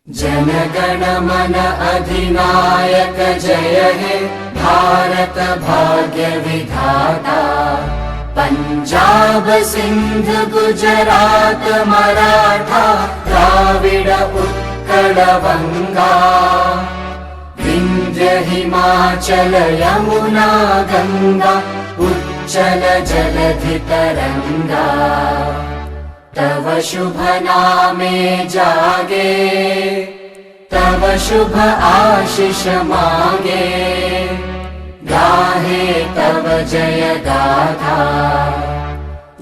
जन गण मन अधिनायक जय हे भारत भाग्य विधाता। पंजाब सिंध गुजरात मराठा द्राविड उत्कल बंगा। विंध्य हिमाचल यमुना गंगा उच्चल जलधि तरंगा। तव शुभ नामे जागे तव शुभ आशीष मांगे। गाहे तव जय गाथा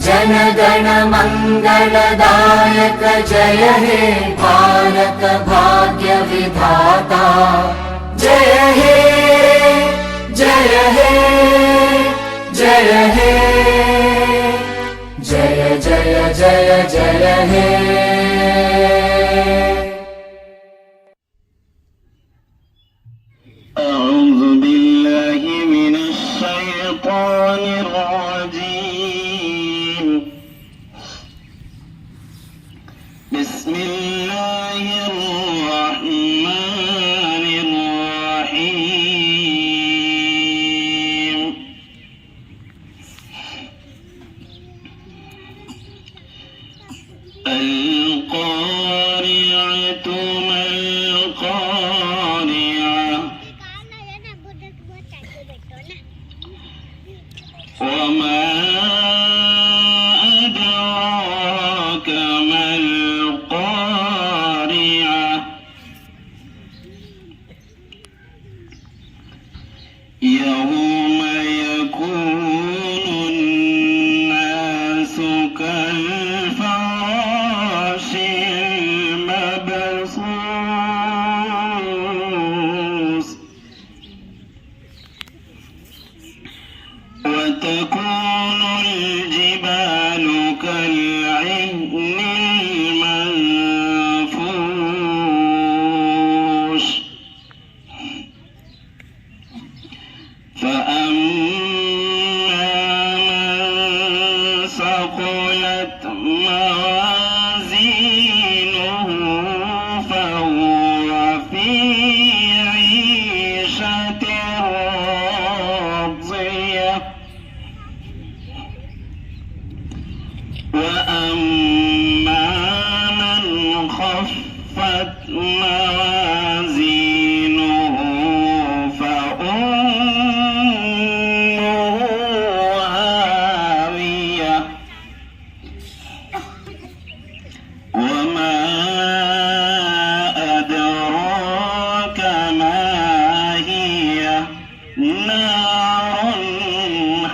जन गण मंगलदायक जय हे भारत भाग्य विधाता। जय हे जय हे जय हे जय जय जय जय हे। أعوذ بالله من الشيطان الرجيم. بسم الله الرحمن الرحيم. القارعة ما القارعة وما أدراك ما القارعة. يوم يكون الناس كالفراش المبثوث. وتكون الجبال كالعهن المنفوش. فأما من ثقلت موازينه فهو في عيشة راضية. وأما من خفت موازينه فأمه هاوية. وما أدراك ما هي نار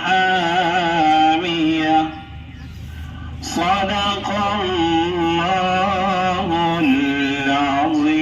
حامية. صدق الله العظيم.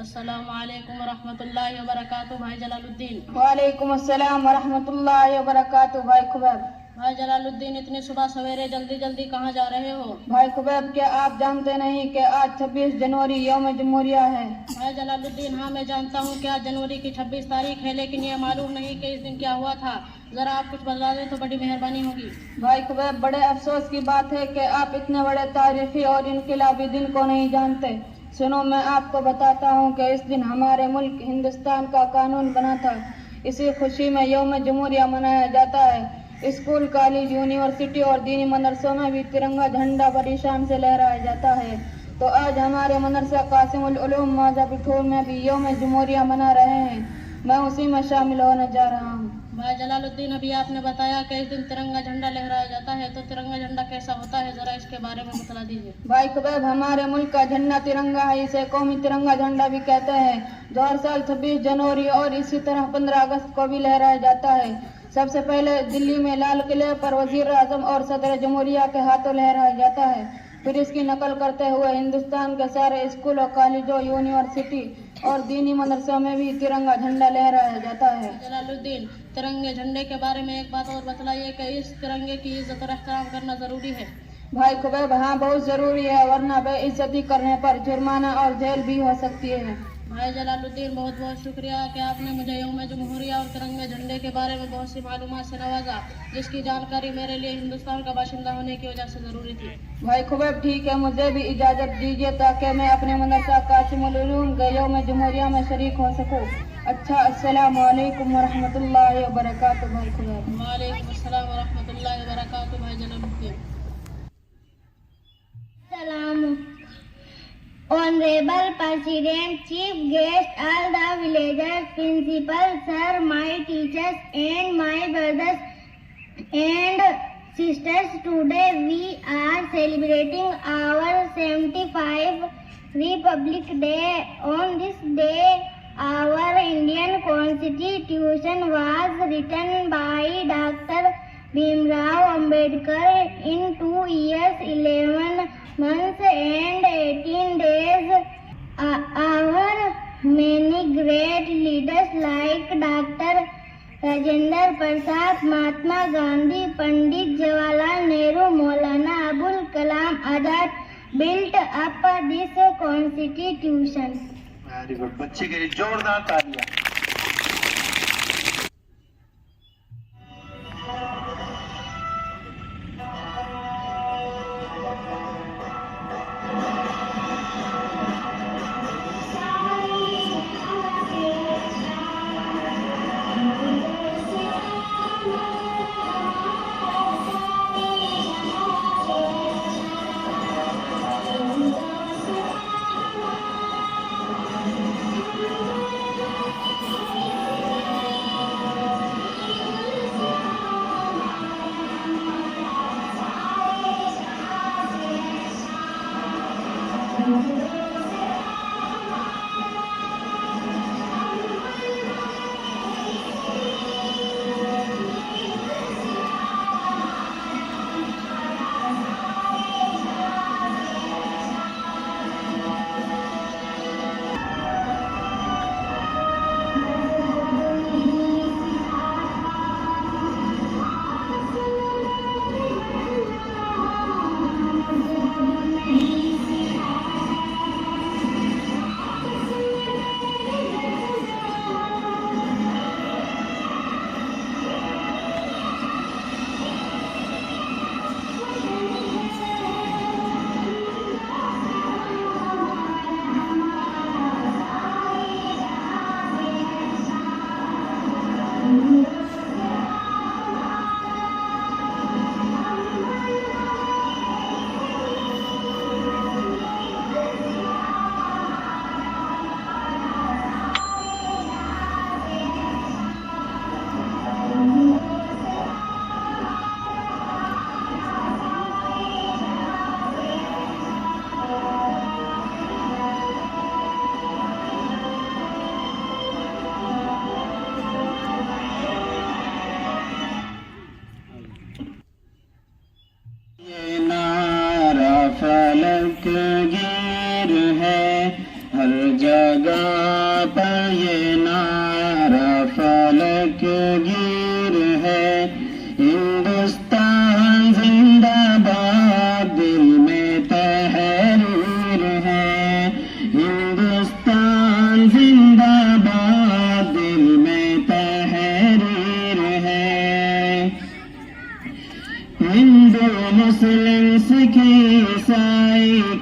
अस्सलामु अलैकुम वरहमतुल्लाहि वबरकातुहू भाई जलालुद्दीन। वालेकुम अस्सलाम वरहमतुल्लाहि वबरकातुहू भाई खुबैब। भाई जलालुद्दीन, इतनी सुबह सवेरे जल्दी जल्दी कहाँ जा रहे हो? भाई खुबैब, क्या आप जानते नहीं कि आज 26 जनवरी यौम जमहूरिया है? भाई जलालुद्दीन, हाँ मैं जानता हूँ कि आज जनवरी की 26 तारीख है, लेकिन ये मालूम नहीं कि इस दिन क्या हुआ था। जरा आप कुछ बता दें तो बड़ी मेहरबानी होगी। भाई खुबैब, बड़े अफसोस की बात है कि आप इतने बड़े तारीखी और इनकलाबी दिन को नहीं जानते। सुनो, मैं आपको बताता हूँ कि इस दिन हमारे मुल्क हिंदुस्तान का कानून बना था। इसी खुशी में यौम जमहूरिया मनाया जाता है। स्कूल, कॉलेज, यूनिवर्सिटी और दीनी मदरसों में भी तिरंगा झंडा बड़ी शान से लहराया जाता है। तो आज हमारे मदरसा कासिमुल उलूम मौजा पिठोर में भी यौम जमहूरिया मना रहे हैं। मैं उसी में शामिल होने जा रहा हूँ। भाई जलालुद्दीन, अभी आपने बताया कि इस दिन तिरंगा झंडा लहराया जाता है, तो तिरंगा झंडा कैसा होता है, जरा इसके बारे में बता दीजिए। भाई खुबैब, हमारे मुल्क का झंडा तिरंगा है। इसे कौमी तिरंगा झंडा भी कहते हैं, जो हर साल 26 जनवरी और इसी तरह 15 अगस्त को भी लहराया जाता है। सबसे पहले दिल्ली में लाल किले पर वजीर आजम और सदर जमहूरिया के हाथों लहराया जाता है। फिर इसकी नकल करते हुए हिंदुस्तान के सारे स्कूलों, कॉलेजों, यूनिवर्सिटी और दीनी मदरसों में भी तिरंगा झंडा लहराया जाता है। जलालुद्दीन, तिरंगे झंडे के बारे में एक बात और बतलाइए कि इस तिरंगे की इज्जत और एहतराम करना जरूरी है। भाई खुबैब, हाँ बहुत जरूरी है, वरना बेइज्जती करने पर जुर्माना और जेल भी हो सकती है। भाई जलालुद्दीन, बहुत बहुत शुक्रिया कि आपने मुझे यौम जमहूरिया और तिरंगे झंडे के बारे में बहुत सी मालूमात से नवाजा, जिसकी जानकारी मेरे लिए हिंदुस्तान का बाशिंदा होने की वजह से जरूरी थी। भाई खुबैब, ठीक है, मुझे भी इजाजत दीजिए ताकि मैं अपने मदरसा कासिमुल उलूम के यौम जमहूरिया में शरीक हो सकूं। अच्छा, अस्सलामु अलैकुम वरहमतुल्लाहि वबरकातुहू भाई खुबैब। वालेकुम अस्सलाम वरहमतुल्लाहि वबरकातुहू भाई Jalaluddin. Salam. Honorable President, Chief Guest, all the villagers, principals, sir, my teachers and my brothers and sisters, today we are celebrating our 75th Republic Day. On this day, our Indian Constitution was written by Dr. Bhimrao Ambedkar in 2 years, 11 months and 18 days. Our many great leaders like Dr. Rajendra Prasad, Mahatma Gandhi, Pandit Jawaharlal Nehru, Maulana Abul Kalam Azad built up this constitution. Very good, बच्चे के लिए जोरदार तालियां।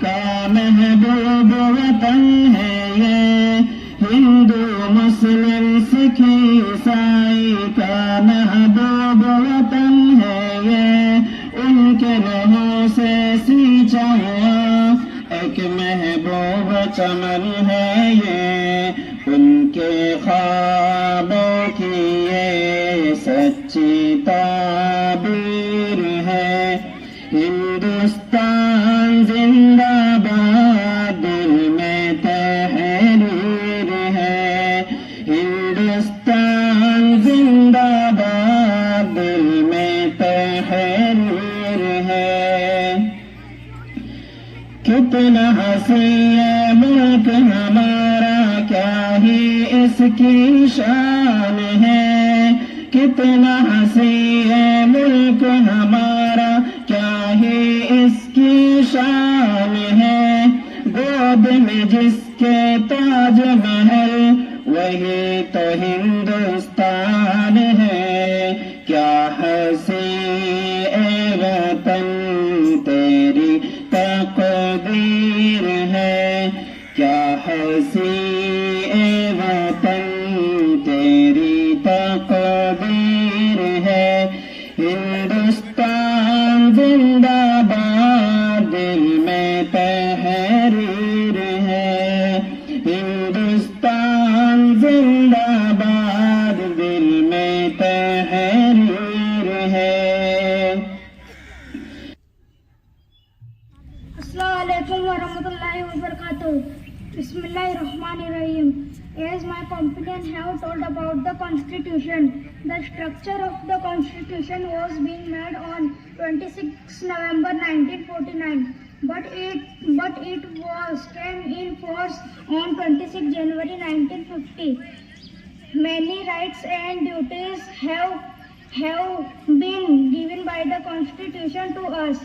का महबूब वतन है ये, हिंदू मुस्लिम सिख ईसाई का महबूब वतन है ये, उनके लहू से सींचा हुआ एक महबूब चमन है ये, उनके ख्वाबों की ये सच्ची ताबीर है। हिंदुस्तान जिंदाबाद दिल में तहरीर है, हिंदुस्तान जिंदाबाद दिल में तहरीर है। कितना हसी है मुल्क हमारा, क्या ही इसकी शान है, कितना हसी है मुल्क हमारा, क्या ही इसकी शान है। गोद में जिसके ताज महल, वही तो हिंदुस्तान है। क्या हसी ए वतन तेरी तकदीर है, क्या हसी ए वतन तेरी तकदीर है। हिंदुस्तान जिंदाबाद दिल में तहरीर है, हिंदुस्तान जिंदाबाद दिल में तहरीर है। Assalamu alaikum wa rahmatullahi wa barakatuh. Bismillahirrahmanirrahim. As my companion have told about the Constitution, the structure of the Constitution was being made on 26 November 1949, but it was came in force on 26 January 1950. Many rights and duties have been given by the Constitution to us.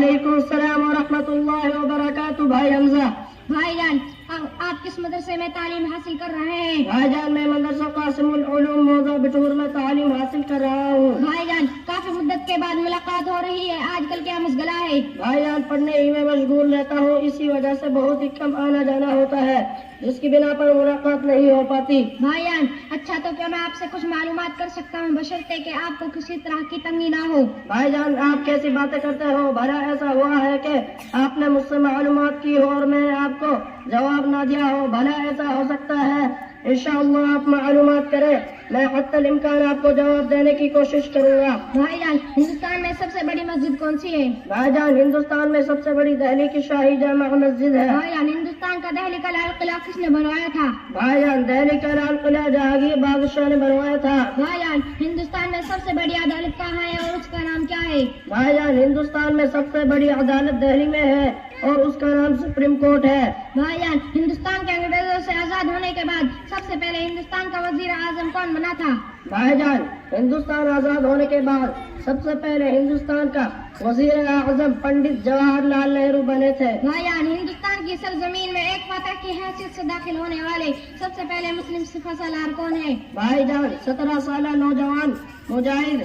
वालेकुम अस्सलाम व रहमतुल्लाहि व बरकातुहू। भाई हमजा। भाईजान आप किस मदरसे में तालीम हासिल कर रहे हैं? भाईजान मैं मदरसा कासिमुल उलूम मौजा बिठूर में तालीम हासिल कर रहा हूँ। भाईजान काफी मुद्दत के बाद मुलाकात हो रही है, आजकल क्या मशगला है? भाईजान पढ़ने ही में मशगूल रहता हूँ, इसी वजह से बहुत ही कम आना जाना होता है, जिसकी बिना पर मुलाकात नहीं हो पाती। भाईजान अच्छा तो क्या मैं आपसे कुछ मालूमात कर सकता हूँ, बशर्ते कि आपको किसी तरह की तंगी ना हो? भाईजान आप कैसी बातें करते हो? भला ऐसा हुआ है कि आपने मुझसे मालूमात की हो और मैंने आपको जवाब ना दिया हो? भला ऐसा हो सकता है? इंशाअल्लाह आप मालूमात करें, मैं हत्तल इम्कान आपको जवाब देने की कोशिश करूँगा। भाईजान हिंदुस्तान में सबसे बड़ी मस्जिद कौन सी है? भाईजान हिंदुस्तान में सबसे बड़ी दिल्ली की शाही जामा मस्जिद है। भाईजान हिंदुस्तान का दिल्ली का लाल किला किसने बनवाया था? भाईजान दिल्ली का लाल किला जहांगीर बादशाह ने बनवाया था। भाईजान हिंदुस्तान में सबसे बड़ी अदालत कहाँ है और उसका नाम क्या है? भाईजान हिंदुस्तान में सबसे बड़ी अदालत दिल्ली में है और उसका नाम सुप्रीम कोर्ट है। भाईजान हिंदुस्तान के अंग्रेजों से आजाद होने के बाद सबसे पहले हिंदुस्तान का वजीर आजम कौन बना था? भाईजान हिंदुस्तान आजाद होने के बाद सबसे पहले हिंदुस्तान का वजीर आजम पंडित जवाहरलाल नेहरू बने थे। भाईजान हिंदुस्तान की सरजमीन में एक फतह की हैसियत से दाखिल होने वाले सबसे पहले मुस्लिम सिपह सालार कौन है? भाईजान 17 साल नौजवान मुजाहिद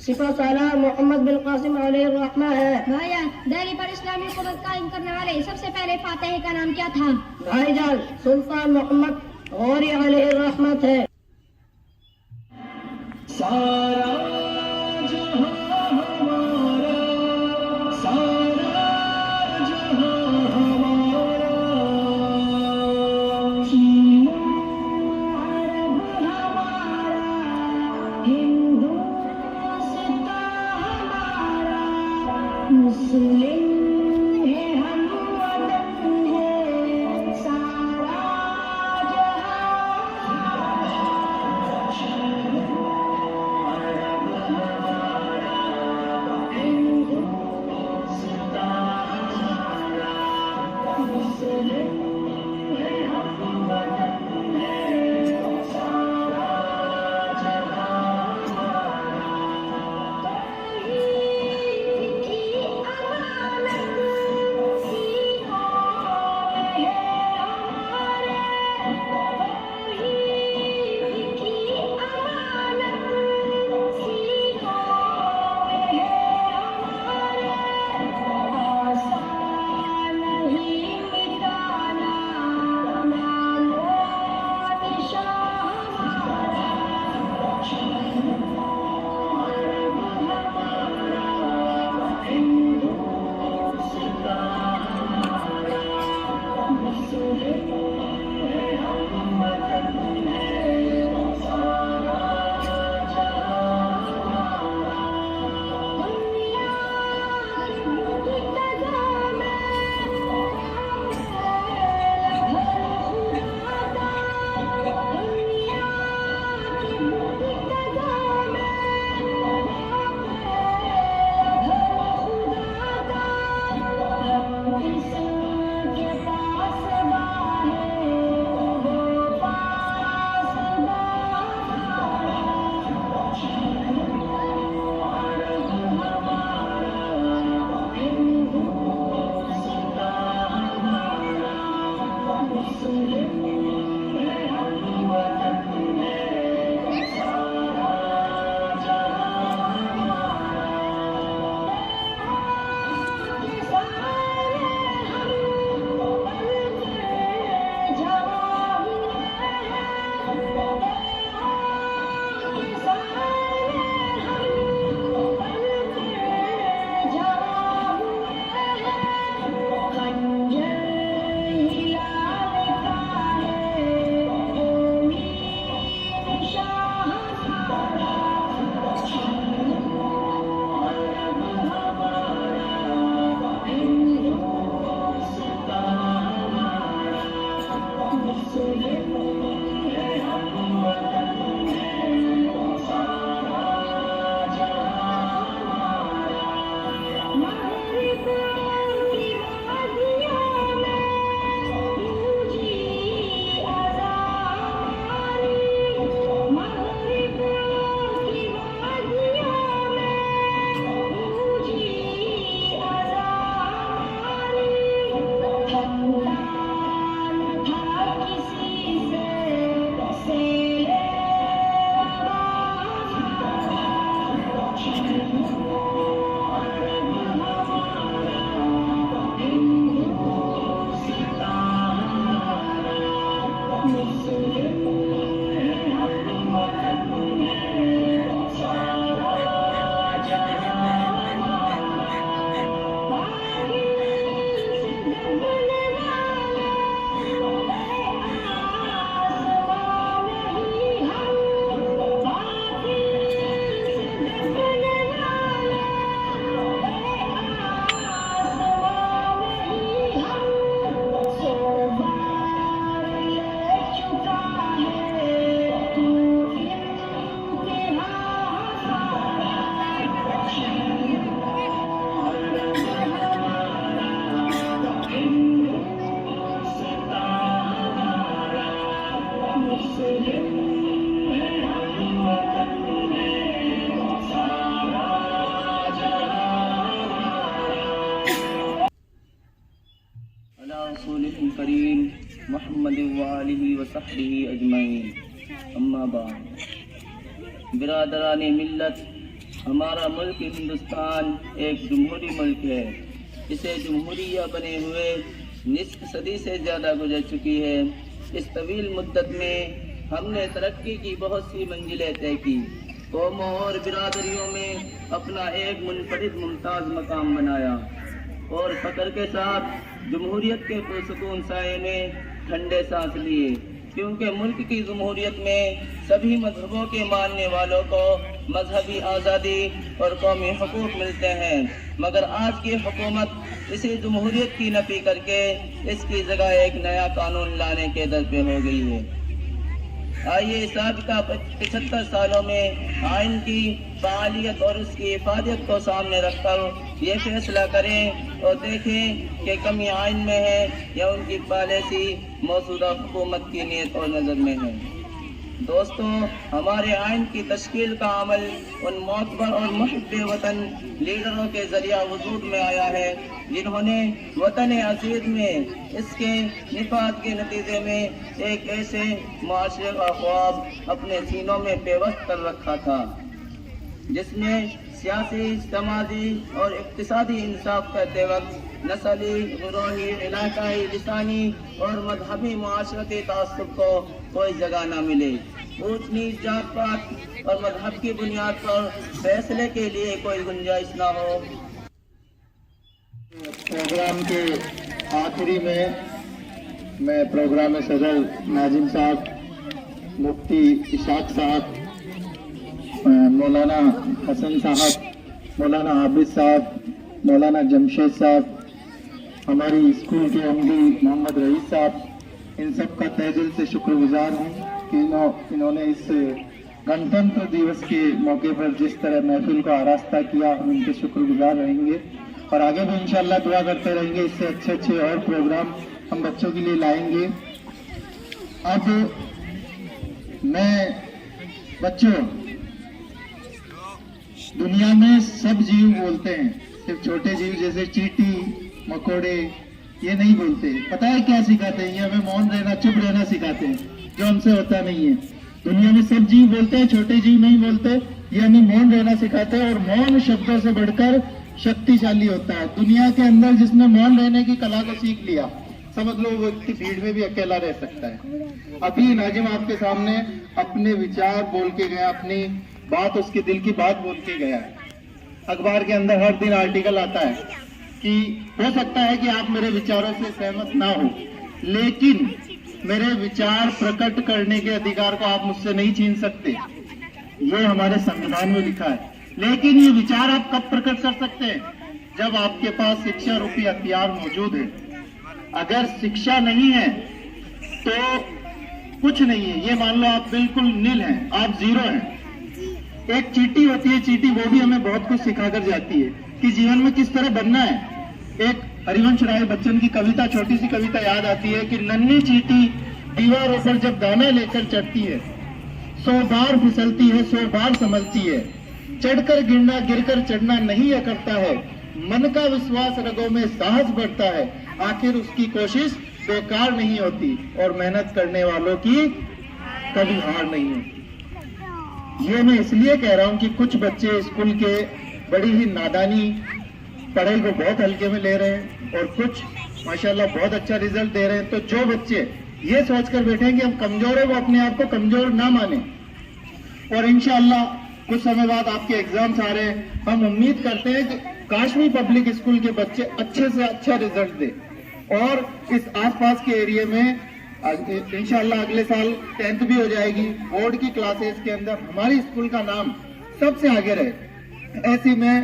सिपह सालार मोहम्मद बिन कासिम अलैहिर्रहमा है। भाईजान दिल्ली पर इस्लामी हुकूमत कायम करने वाले सबसे पहले फातेह का नाम क्या था? भाईजान सुल्तान मोहम्मद गौरी अलैहिर्रहमा थे। सारा जहां हमारा, सारा जहां हमारा, तीनों अरब हमारा, हिंदुस्तान हमारा, मुस्लिम है हम वतन है, सारा मुहम्मद व आलिहि व सहबिहि अजमईन। अम्मा बाद। बिरादरानी मिल्लत, हमारा मुल्क हिंदुस्तान एक जमहूरी मुल्क है। इसे जमहूरिया बने हुए निस्फ सदी से ज़्यादा गुजर चुकी है। इस तवील मुद्दत में हमने तरक्की की बहुत सी मंजिलें तय की, कौमों और बिरादरियों में अपना एक मुनफरिद मुमताज़ मकाम बनाया और फ़ख्र के साथ जमहूरियत के पुरसकून साए में ठंडे सांस लिए, क्योंकि मुल्क की जमहूरियत में सभी मजहबों के मानने वालों को मजहबी आज़ादी और कौमी हकूक़ मिलते हैं। मगर आज की हुकूमत इसी जमहूरियत की नफी करके इसकी जगह एक नया कानून लाने के दर पे हो गई है। आइए साबिका 75 सालों में आइन की फ़ालियत और उसकी हिफाजत को सामने रखकर ये फैसला करें और देखें कि कमी आइन में है या उनकी पॉलिसी मौजूदा हुकूमत की नीयत और नज़र में है। दोस्तों, हमारे आइन की तश्कील का अमल उन मोतबर और मुहिब्बे वतन लीडरों के जरिया वजूद में आया है जिन्होंने वतन अजीज में इसके निफाज के नतीजे में एक ऐसे मुआशरे का ख्वाब अपने सीनों में पेवस्त कर रखा था जिसमें सियासी, समाजी और इक्तिसादी इंसाफ करते वक्त नस्ली, गिरोही, इलाकाई, लिसानी और मजहबी मुआशरती तासुब को कोई जगह न मिले। ऊंच नीच, जात पात और मजहब की बुनियाद पर फैसले के लिए कोई गुंजाइश न हो। प्रोग्राम के आखिरी में मैं प्रोग्राम सदर नाजिम साहब, मुफ्ती इशाक साहब, मौलाना हसन साहब, मौलाना आबिद साहब, मौलाना जमशेद साहब, हमारी स्कूल के एमडी मोहम्मद रईस साहब, इन सब का तहे दिल से शुक्रगुजार हूँ कि इन्होंने इस गणतंत्र दिवस के मौके पर जिस तरह महफिल को आरास्ता किया, हम इनके शुक्रगुजार रहेंगे और आगे भी इंशाअल्लाह दुआ करते रहेंगे। इससे अच्छे अच्छे और प्रोग्राम हम बच्चों के लिए लाएंगे। अब मैं बच्चों, दुनिया में सब जीव बोलते हैं, सिर्फ छोटे जीव जैसे चींटी, मकोड़े ये नहीं बोलते। पता है क्या सिखाते हैं? ये हमें मौन रहना, चुप रहना सिखाते हैं, जो हमसे होता नहीं है। दुनिया में सब जीव बोलते हैं, छोटे जीव नहीं बोलते। ये हमें मौन रहना सिखाते हैं और मौन शब्दों से बढ़कर शक्तिशाली होता है। दुनिया के अंदर जिसने मौन रहने की कला को सीख लिया, समझ लो वो इतनी भीड़ में भी अकेला रह सकता है। अभी नाजिम आपके सामने अपने विचार बोल के गया, अपनी बात, उसके दिल की बात बोल के गया है। अखबार के अंदर हर दिन आर्टिकल आता है कि हो सकता है कि आप मेरे विचारों से सहमत ना हो, लेकिन मेरे विचार प्रकट करने के अधिकार को आप मुझसे नहीं छीन सकते। ये हमारे संविधान में लिखा है। लेकिन ये विचार आप कब प्रकट कर सकते हैं? जब आपके पास शिक्षा रूपी हथियार मौजूद है। अगर शिक्षा नहीं है तो कुछ नहीं है। ये मान लो आप बिल्कुल नील हैं, आप जीरो हैं। एक चींटी होती है, चींटी, वो भी हमें बहुत कुछ सिखाकर जाती है कि जीवन में किस तरह बनना है। एक हरिवंश राय बच्चन की कविता, छोटी सी कविता याद आती है कि नन्ही चींटी दीवारों पर जब दाना लेकर चढ़ती है, 100 बार फिसलती है, 100 बार संभलती है। चढ़कर गिरना, गिरकर चढ़ना नहीं करता है। मन का विश्वास, रगों में साहस बढ़ता है। आखिर उसकी कोशिश बेकार नहीं होती और मेहनत करने वालों की कभी हार नहीं होती। ये मैं इसलिए कह रहा हूं कि कुछ बच्चे स्कूल के बड़ी ही नादानी, पढ़ाई को बहुत हल्के में ले रहे हैं और कुछ माशाल्लाह बहुत अच्छा रिजल्ट दे रहे हैं। तो जो बच्चे ये सोचकर बैठे हैं कि हम कमजोर हैं, वो अपने आप को कमजोर ना माने और इंशाअल्लाह कुछ समय बाद आपके एग्जाम्स आ रहे हैं। हम उम्मीद करते हैं कि काश्मीर पब्लिक स्कूल के बच्चे अच्छे से अच्छा रिजल्ट दे और इस आसपास के एरिया में इंशाअल्लाह अगले साल 10th भी हो जाएगी। बोर्ड की क्लासेस के अंदर हमारी स्कूल का नाम सबसे आगे रहे, ऐसी मैं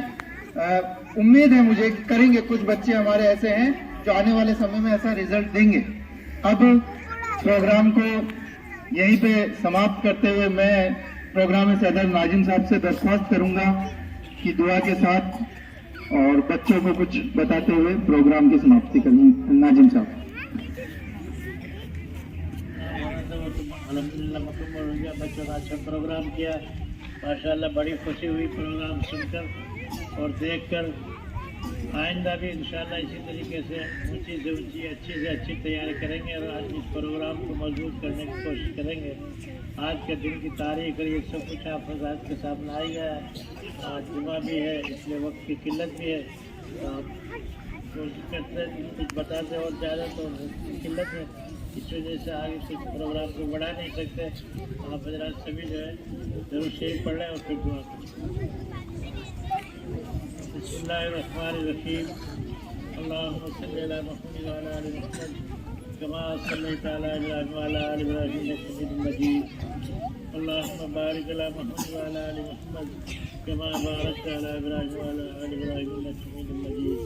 उम्मीद है मुझे कि करेंगे। कुछ बच्चे हमारे ऐसे हैं जो आने वाले समय में ऐसा रिजल्ट देंगे। अब प्रोग्राम को यहीं पे समाप्त करते हुए मैं प्रोग्राम सदर नाजिम साहब से दरख्वास्त करूंगा कि दुआ के साथ और बच्चों को कुछ बताते हुए प्रोग्राम की समाप्ति करें। नाजिम साहब। अल्हम्दुलिल्लाह बच्चों का अच्छा प्रोग्राम किया, माशाल्लाह बड़ी खुशी हुई प्रोग्राम सुनकर और देखकर। आइंदा भी इंशाल्लाह इसी तरीके से ऊंची से ऊंची अच्छी से अच्छी तैयारी करेंगे और आज इस प्रोग्राम को मजबूत करने की कोशिश करेंगे। आज के दिन की तारीख और ये सब कुछ आप हज़रात के सामने आई गया है। आज जुमा भी है, इसलिए वक्त की किल्लत भी है। तो आप कोशिश करते कुछ बताते और ज़्यादा तो किल्लत है, इस वजह से आगे कुछ प्रोग्राम को बढ़ा नहीं सकते। आप हज़रात सभी जो है जरूर शेर पढ़ लें और फिर दुआ करें। बिस्मिल्लाहिर्रहमानिर्रहीम। अल्लाहुम्मा सल्ली अला मुहम्मद व अला आलि मुहम्मद कमा सल्लैता अला इब्राहीम व अला आलि इब्राहीम इन्नका हमीदुम मजीद। अल्लाहुम्मा बारिक अला मुहम्मद व अला आलि मुहम्मद कमा बारकता अला इब्राहीम व अला आलि इब्राहीम इन्नका हमीदुम मजीद।